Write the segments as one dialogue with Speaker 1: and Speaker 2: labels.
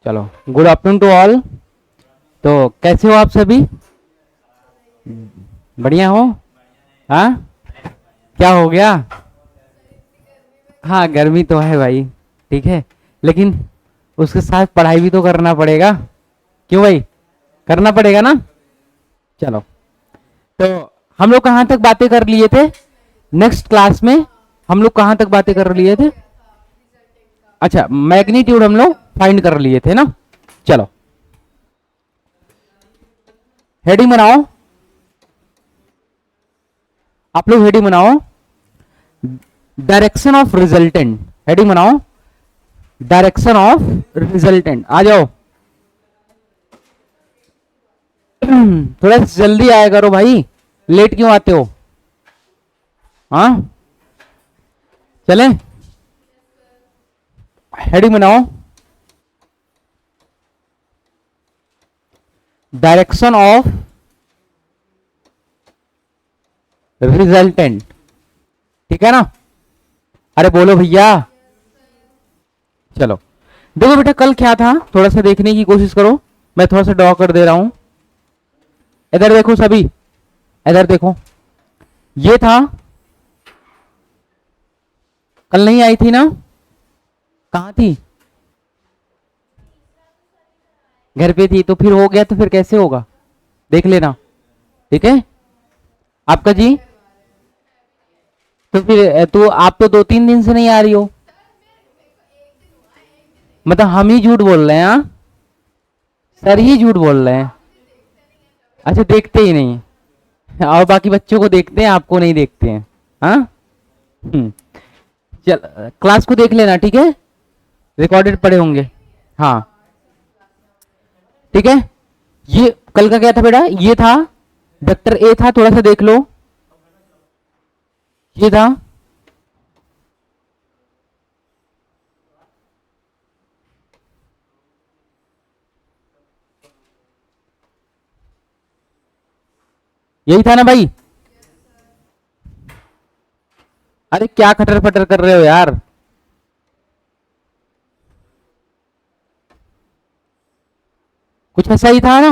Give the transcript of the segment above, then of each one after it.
Speaker 1: चलो, good afternoon to all. तो कैसे हो आप सभी? बढ़िया हो? हाँ, क्या हो गया? हाँ, गर्मी तो है भाई, ठीक है, लेकिन उसके साथ पढ़ाई भी तो करना पड़ेगा। क्यों भाई? करना पड़ेगा ना। चलो, तो हम लोग कहाँ तक बातें कर लिए थे? नेक्स्ट क्लास में हम लोग कहाँ तक बातें कर लिए थे? अच्छा, मैग्नीट्यूड हम लोग फाइंड कर लिए थे ना। चलो, हेडिंग बनाओ। आप लोग हेडिंग बनाओ, डायरेक्शन ऑफ रिजल्टेंट। हेडिंग बनाओ, डायरेक्शन ऑफ रिजल्टेंट। आ जाओ। थोड़ा जल्दी आया करो भाई, लेट क्यों आते हो? हाँ, चले, हेडिंग बनाओ, डायरेक्शन ऑफ रिजल्टेंट। ठीक है ना? अरे बोलो भैया। चलो, देखो बेटा, कल क्या था थोड़ा सा देखने की कोशिश करो। मैं थोड़ा सा ड्रॉ कर दे रहा हूं। इधर देखो सभी, इधर देखो। ये था, कल नहीं आई थी ना? कहां थी? घर पे थी, तो फिर हो गया तो फिर कैसे होगा? देख लेना, ठीक है? आपका जी? तो फिर तो आप तो 2-3 दिन से नहीं आ रही हो। मतलब हम ही झूठ बोल रहे हैं? हाँ, सर ही झूठ बोल रहे हैं। अच्छा, देखते ही नहीं। और बाकी बच्चों को देखते हैं, आपको नहीं देखते हैं। हाँ। हम्म, चल, क्लास को देख लेना, ठीक है? रिकॉर्डेड पड़े होंगे। हाँ, ठीक है। ये कल का क्या था बेटा? ये था वेक्टर ए था, थोड़ा सा देख लो। ये था, यही था ना भाई? अरे क्या खटर फटर कर रहे हो यार? कुछ ऐसा ही था ना।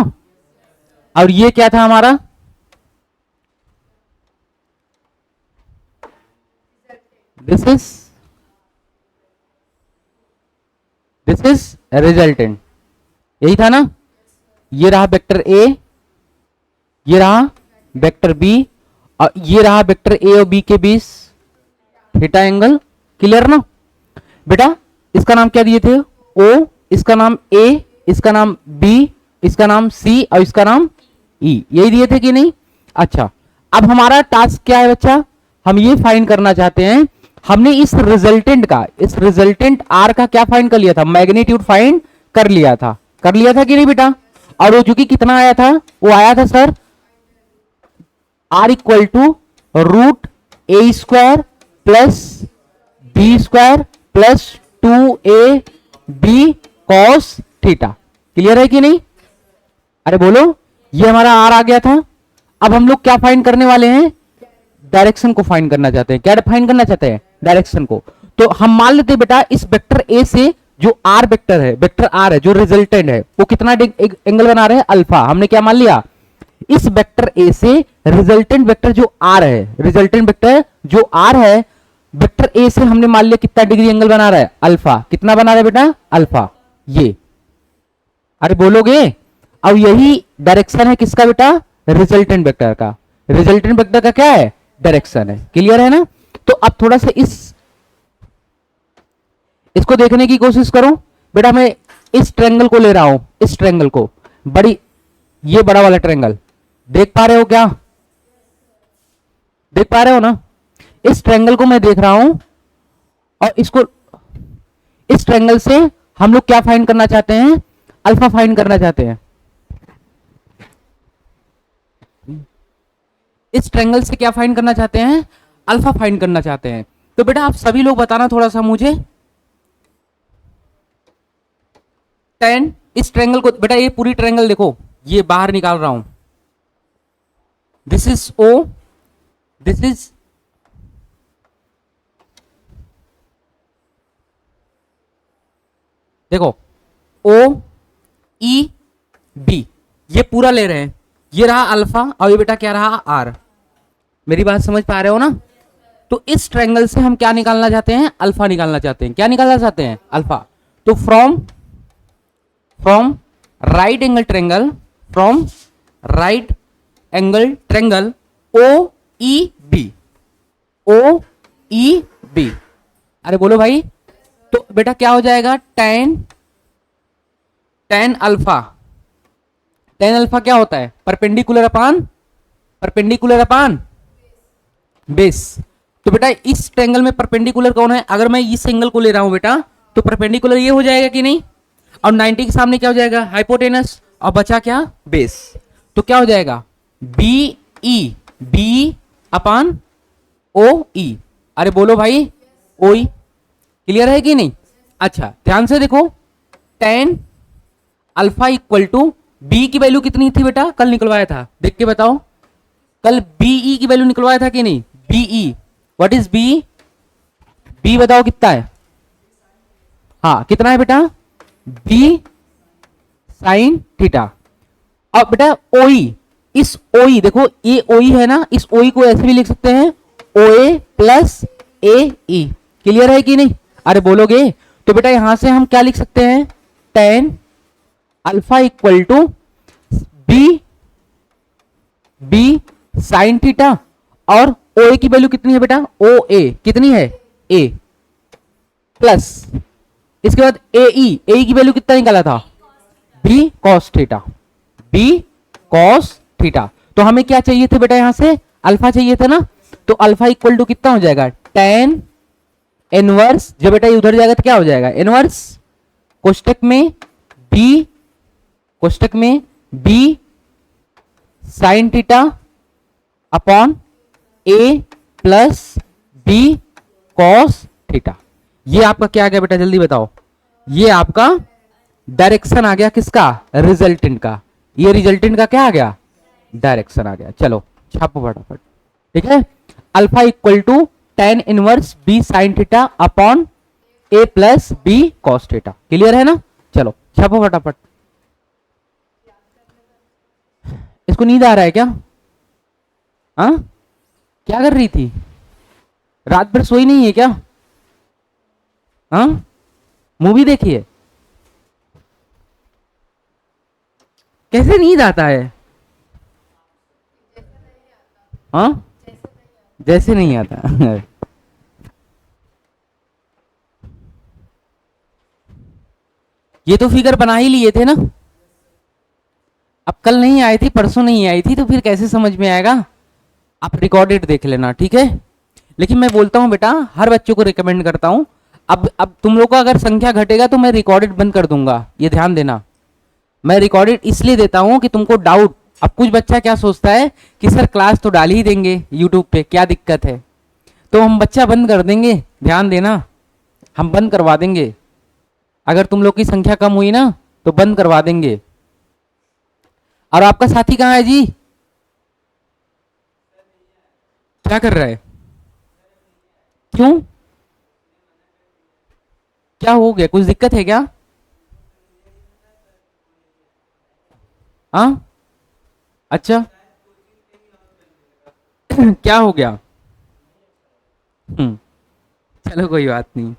Speaker 1: और ये क्या था हमारा? This is this is resultant. यही था ना? ये रहा वेक्टर ए, ये रहा वेक्टर बी, और ये रहा वेक्टर ए और बी के बीच थीटा एंगल। क्लियर ना बेटा? इसका नाम क्या दिए थे? ओ, इसका नाम ए, इसका नाम बी, इसका नाम सी, और इसका नाम ई। यही दिए थे कि नहीं? अच्छा, अब हमारा टास्क क्या है बच्चा? हम ये फाइंड करना चाहते हैं, हमने इस रिजल्टेंट का, इस रिजल्टेंट आर का क्या फाइंड कर लिया था? मैग्नीट्यूड फाइंड कर लिया था। कर लिया था कि नहीं बेटा? और वो जो कि कितना आया था? वो आया था sir, R equal to root A square plus B square plus 2ab cos theta. Clear है कि नहीं? अरे बोलो, ये हमारा आर आ गया था। अब हम लोग क्या फाइंड करने वाले हैं? डायरेक्शन को फाइंड करना चाहते हैं। क्या फाइंड करना चाहते हैं? डायरेक्शन को। तो हम मान लेते हैं बेटा, इस वेक्टर ए से जो आर वेक्टर है, वेक्टर आर है जो रिजल्टेंट है, वो कितना एंगल बना रहे हैं? अल्फा। हमने क्या मान लिया? इस वेक्टर ए से रिजल्टेंट वेक्टर जो आर है, रिजल्टेंट वेक्टर जो आर है, वेक्टर ए से हमने मान लिया कितना डिग्री एंगल बना रहा है? अल्फा। कितना बना रहा है बेटा? अल्फा। ये, अरे बोलोगे? अब यही डायरेक्शन है किसका बेटा? रिजल्टेंट वेक्टर का। रिजल्टेंट वेक्टर का क्या है? डायरेक्शन है। क्लियर है ना? तो अब थोड़ा सा इसको देखने की कोशिश करो बेटा। मैं इस ट्रेंगल को ले रहा हूं, इस ट्रेंगल को, बड़ी, ये बड़ा वाला ट्रेंगल देख पा रहे हो क्या? देख पा रहे हो ना? इस ट्रेंगल को मैं देख रहा हूं, और इसको, इस ट्रेंगल से हम लोग क्या फाइंड करना चाहते हैं? अल्फा फाइंड करना चाहते हैं। इस ट्रेंगल से क्या फाइंड करना चाहते हैं? अल्फा फाइंड करना चाहते हैं। तो बेटा आप सभी लोग बताना थोड़ा सा मुझे, टेन इस ट्रेंगल को बेटा, ये पूरी ट्रेंगल देखो, ये बाहर निकाल रहा हूं। This is O, this is, देखो ओ ई बी, ये पूरा ले रहे हैं, ये रहा अल्फा और ये बेटा क्या रहा आर। मेरी बात समझ पा रहे हो ना? तो इस ट्रायंगल से हम क्या निकालना चाहते हैं? अल्फा निकालना चाहते हैं। क्या निकालना चाहते हैं? अल्फा। तो from from right angle triangle, from right angle triangle O E B, O E B, अरे बोलो भाई। तो बेटा क्या हो जाएगा? Tan tan alpha, tan alpha क्या होता है? Perpendicular upon perpendicular upon base. तो बेटा इस ट्रायंगल में परपेंडिकुलर कौन है? अगर मैं इस एंगल को ले रहा हूं बेटा, तो परपेंडिकुलर ये हो जाएगा कि नहीं? और 90 के सामने क्या हो जाएगा? हाइपोटेनस। और बचा क्या? बेस। तो क्या हो जाएगा? बी ई, बी अपान ओ ई, अरे बोलो भाई, ओ ई। क्लियर है कि नहीं? अच्छा ध्यान से देखो, tan alpha equal to B की वैल्यू कितनी थी बेटा? कल निकलवाया था, देख के बताओ। कल बीई की वैल्यू निकलवाया था कि नहीं? B E, what is B? B बताओ कितना है? हाँ कितना है बेटा? B sine theta. अब बेटा ओई, इस ओई देखो, ये ओई है ना, इस ओई को ऐसे भी लिख सकते हैं, ओ ए प्लस ए ई। क्लियर है कि नहीं? अरे बोलोगे? तो बेटा यहां से हम क्या लिख सकते हैं? Tan alpha equal to B, B sine theta, और ओ ए की वैल्यू कितनी है बेटा? ओ ए कितनी है? ए प्लस, इसके बाद ए की वैल्यू कितना निकाला था? B cos theta, B cos theta. तो हमें क्या चाहिए थे बेटा? यहां से अल्फा चाहिए था ना, तो अल्फा इक्वल टू कितना हो जाएगा? टेन इनवर्स, जब बेटा ये उधर जाएगा तो क्या हो जाएगा? इनवर्स, कोष्टक में बी, कोष्टक में B sine theta upon A plus B cos theta. ये आपका क्या आ गया बेटा? जल्दी बताओ। ये आपका डायरेक्शन आ गया किसका? रिजल्टेंट का। ये रिजल्टेंट का क्या आ गया? डायरेक्शन आ गया। चलो छापो फटाफट। ठीक है, alpha equal to tan inverse B sine theta upon A plus B cos theta. Clear है ना? चलो छापो फटाफट। इसको नींद आ रहा है क्या? हाँ, क्या कर रही थी? रात भर सोई नहीं है क्या? हाँ, मूवी देखी है? कैसे नींद आता है? हाँ, जैसे नहीं आता। ये तो फिगर बना ही लिए थे ना। अब कल नहीं आई थी, परसों नहीं आई थी, तो फिर कैसे समझ में आएगा? आप रिकॉर्डेड देख लेना, ठीक है? लेकिन मैं बोलता हूँ बेटा, हर बच्चों को रिकमेंड करता हूँ, अब तुम लोग का अगर संख्या घटेगा तो मैं रिकॉर्डेड बंद कर दूंगा, ये ध्यान देना। मैं रिकॉर्डेड इसलिए देता हूँ कि तुमको डाउट, अब कुछ बच्चा क्या सोचता है कि सर क्लास तो डाल ही देंगे यूट्यूब पे, क्या दिक्कत है? तो हम बच्चा बंद कर देंगे, ध्यान देना, हम बंद करवा देंगे। अगर तुम लोग की संख्या कम हुई ना तो बंद करवा देंगे। और आपका साथी कहाँ है जी? क्या कर रहा है? क्यों, क्या हो गया? कुछ दिक्कत है क्या? हाँ, अच्छा। क्या हो गया? हम्म, चलो कोई बात नहीं।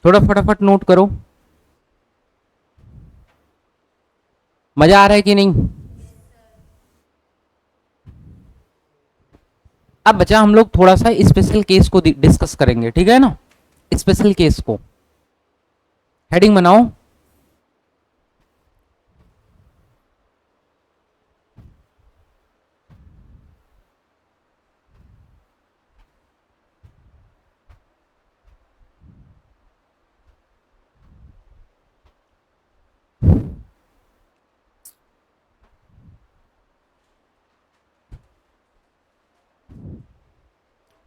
Speaker 1: थोड़ा फटाफट नोट करो। मजा आ रहा है कि नहीं? अब बचा हम लोग थोड़ा सा स्पेशल केस को डिस्कस करेंगे, ठीक है ना? स्पेशल केस को हेडिंग बनाओ।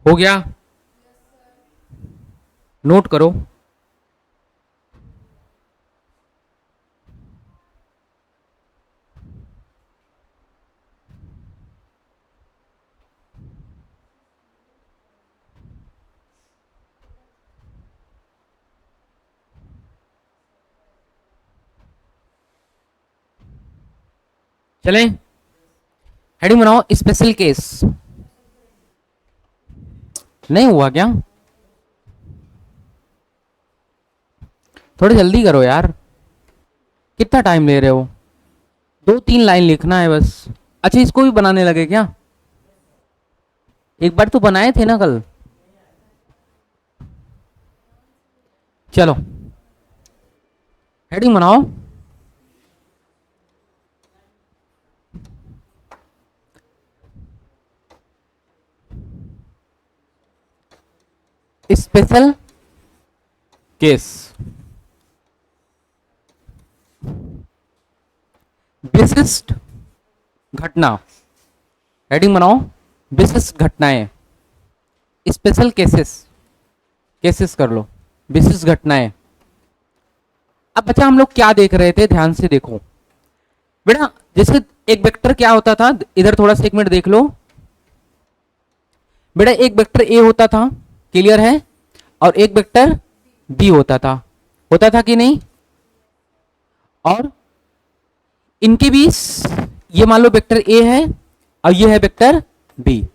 Speaker 1: हो गया, नोट करो। चलें, हेडिंग बनाओ स्पेशल केस। नहीं हुआ क्या? थोड़ी जल्दी करो यार, कितना टाइम ले रहे हो? 2-3 लाइन लिखना है बस। अच्छा, इसको भी बनाने लगे क्या? एक बार तो बनाए थे ना कल। चलो हेडिंग बनाओ। स्पेशल केस, विशिष्ट घटना। हेडिंग बनाओ विशिष्ट घटनाएं, स्पेशल केसेस, केसेस कर लो, विशिष्ट घटनाएं। अब बच्चा हम लोग क्या देख रहे थे, ध्यान से देखो बेटा। जैसे एक वेक्टर क्या होता था, इधर थोड़ा सा 1 मिनट देख लो बेटा। एक वेक्टर ए होता था, क्लियर है, और एक वेक्टर बी होता था कि नहीं? और इनके बीच ये मान लो वेक्टर ए है और ये है वेक्टर बी,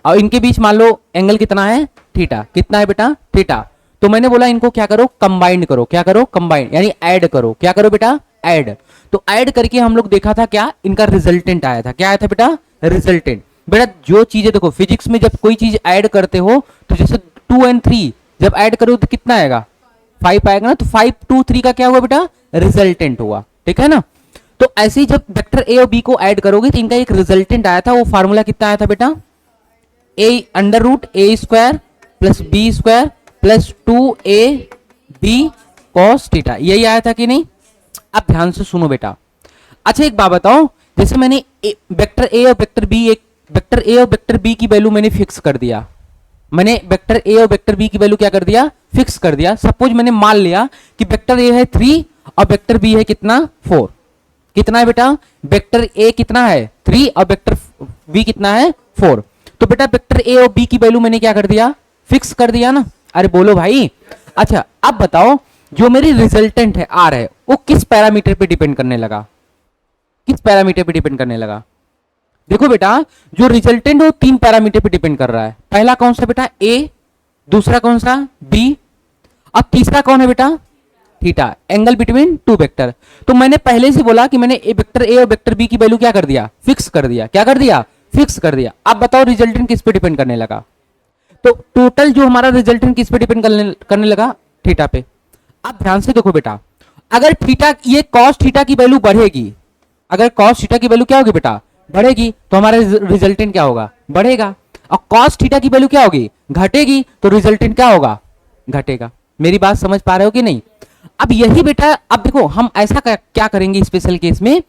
Speaker 1: और इनके बीच मान लो एंगल कितना है, थीटा। कितना है बेटा? थीटा। तो मैंने बोला इनको क्या करो, कंबाइंड करो। क्या करो? कंबाइंड, यानी ऐड करो। क्या करो बेटा? ऐड। तो ऐड करके हम लोग देखा था क्या, इनका रिजल्टेंट आया था। क्या आया था बेटा? रिजल्टेंट। बेटा जो चीजें देखो, फिजिक्स में जब कोई चीज ऐड करते हो तो जैसे 2 और 3 जब ऐड करो तो कितना आएगा? 5 आएगा ना। तो 5, 2, 3 का क्या हुआ बेटा? रिजल्टेंट हुआ। ठीक है ना। तो ऐसे ही जब वेक्टर ए और बी को ऐड करोगे तो इनका एक रिजल्टेंट आया था। वो फार्मूला कितना आया था बेटा? A under root A square plus B square plus 2 A B cos theta, यही आया था कि नहीं? अब ध्यान से सुनो बेटा। अच्छा एक बात बताओ, जैसे मैंने वेक्टर ए और वेक्टर बी, एक वेक्टर ए और वेक्टर बी की वैल्यू मैंने फिक्स कर दिया। मैंने वेक्टर ए और वेक्टर बी की वैल्यू क्या कर दिया? फिक्स कर दिया। सपोज मैंने मान लिया कि वेक्टर ए है 3 और वेक्टर बी है कितना? 4। कितना है बेटा? वेक्टर ए कितना है? 3 और वेक्टर बी कितना है? 4। तो बेटा वेक्टर ए और बी की वैल्यू मैंने क्या कर दिया? फिक्स कर दिया ना। अरे बोलो भाई। अच्छा अब बताओ, जो मेरी रिजल्टेंट है आर है, वो किस पैरामीटर पे डिपेंड करने लगा? किस पैरामीटर पे डिपेंड करने लगा? देखो बेटा, जो रिजल्टेंट है वो 3 पैरामीटर पे डिपेंड कर रहा है। पहला कौन सा बेटा? ए। दूसरा कौन सा? बी। अब तीसरा कौन है बेटा? Theta, angle between 2 vector. तो मैंने पहले से बोला कि मैंने वेक्टर ए और वेक्टर बी की वैल्यू क्या कर दिया? फिक्स कर दिया। क्या कर दिया? फिक्स कर दिया। अब बताओ रिजल्टेंट किस पे डिपेंड करने लगा? तो टोटल जो हमारा रिजल्टेंट किस पे डिपेंड करने लगा? थीटा पे। अब ध्यान से देखो बेटा, अगर थीटा, ये कॉस थीटा की वैल्यू बढ़ेगी, अगर कॉस थीटा की वैल्यू क्या होगी बेटा? बढ़ेगी, तो हमारा रिजल्टेंट क्या होगा? बढ़ेगा। और कॉस थीटा की वैल्यू क्या होगी? घटेगी, तो रिजल्टेंट क्या होगा? घटेगा। मेरी बात समझ पा रहे हो कि नहीं? अब यही बेटा, अब देखो हम ऐसा क्या करेंगे स्पेशल केस में,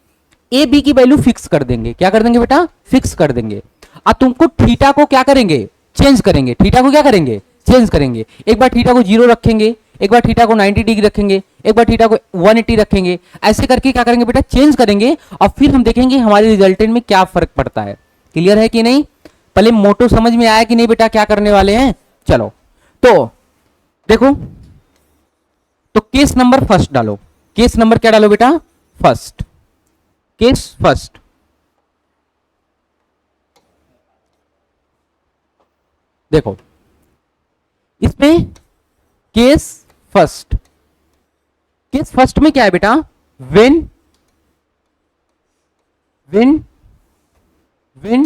Speaker 1: ए बी की वैल्यू फिक्स कर देंगे। क्या कर देंगे बेटा? फिक्स कर देंगे। अब तुमको थीटा को क्या करेंगे? चेंज करेंगे। थीटा को क्या करेंगे? चेंज करेंगे। एक बार थीटा को 0 रखेंगे, एक बार थीटा को 90 डिग्री रखेंगे, एक बार थीटा को 180 रखेंगे। ऐसे करके क्या करेंगे बेटा? चेंज करेंगे, और फिर हम देखेंगे हमारे रिजल्टेंट में क्या फर्क पड़ता है। क्लियर है कि नहीं? पहले मोटो समझ में आया कि नहीं बेटा क्या करने वाले हैं? चलो तो देखो, तो केस नंबर फर्स्ट डालो। केस नंबर क्या डालो बेटा? फर्स्ट। Case first. देखो इसमें केस फर्स्ट, केस फर्स्ट में क्या है बेटा? When when when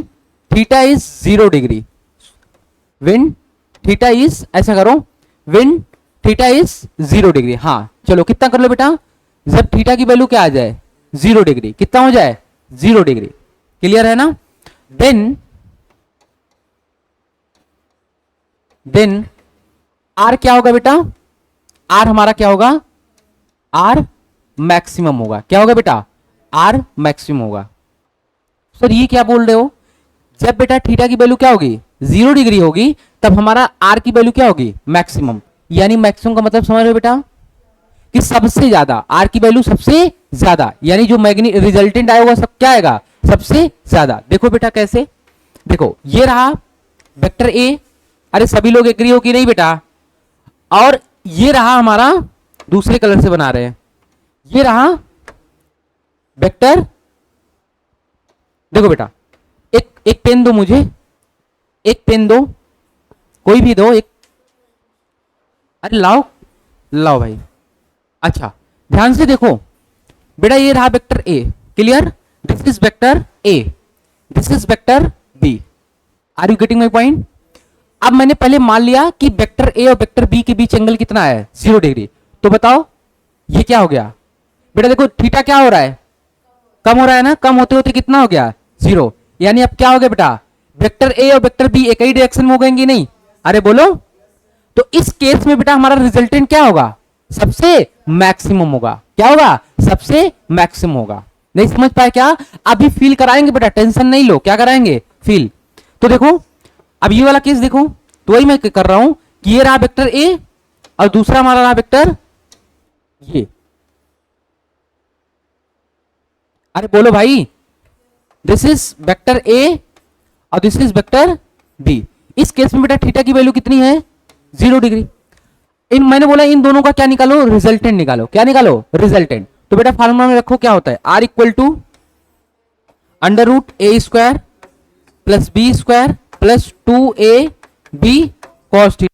Speaker 1: theta is 0 degree, when theta is, ऐसा करो, व्हेन थीटा इज 0 डिग्री। हाँ चलो कितना कर लो बेटा? जब थीटा की वैल्यू क्या आ जाए? 0 डिग्री। कितना हो जाए? 0 डिग्री। क्लियर है ना? देन आर क्या होगा बेटा? आर हमारा क्या होगा? आर मैक्सिमम होगा। क्या होगा बेटा? आर मैक्सिमम होगा। सर ये क्या बोल रहे हो? जब बेटा थीटा की वैल्यू क्या होगी 0 डिग्री होगी, तब हमारा आर की वैल्यू क्या होगी मैक्सिमम। यानी मैक्सिमम का मतलब समझ रहे हो बेटा कि सबसे ज्यादा, आर की वैल्यू सबसे ज्यादा, यानी जो मैग्नी रिजल्टेंट आएगा सब क्या आएगा सबसे ज्यादा। देखो बेटा कैसे, देखो ये रहा वेक्टर ए, अरे सभी लोग एग्री हो कि नहीं बेटा, और ये रहा हमारा, दूसरे कलर से बना रहे हैं, ये रहा वेक्टर। देखो बेटा एक पेन दो मुझे, एक पेन दो, कोई भी दो एक, अरे लाओ लाओ भाई। अच्छा ध्यान से देखो बेटा, ये रहा vector A, clear, this is vector A, this is vector B. Are you getting my point? अब मैंने पहले मान लिया कि वेक्टर ए और वेक्टर बी के बीच एंगल कितना है 0 डिग्री, तो बताओ ये क्या हो गया बेटा, देखो थीटा क्या हो रहा है, कम हो रहा है ना, कम होते होते कितना हो गया 0, यानी अब क्या हो गया बेटा वेक्टर ए और वेक्टर बी एक ही डायरेक्शन में हो गएंगे नहीं, अरे बोलो। तो इस केस में बेटा हमारा रिजल्टेंट क्या होगा सबसे मैक्सिमम होगा, क्या होगा सबसे मैक्सिमम होगा। नहीं समझ पाए क्या? अभी फील कराएंगे बेटा, टेंशन नहीं लो, क्या कराएंगे फील। तो देखो अब ये वाला केस देखो, तो वही मैं कर रहा हूं कि ये रहा वेक्टर ए और दूसरा हमारा रहा वेक्टर ये, अरे बोलो भाई, दिस इज वेक्टर ए और दिस इज वेक्टर बी। इस केस में बेटा थीटा की वैल्यू कितनी है 0 डिग्री। इन मैंने बोला इन दोनों का क्या निकालो रिजल्टेंट निकालो, क्या निकालो रिजल्टेंट। तो बेटा फार्मूला में रखो क्या होता है, R equal to under root A square plus B square plus 2ab cos theta.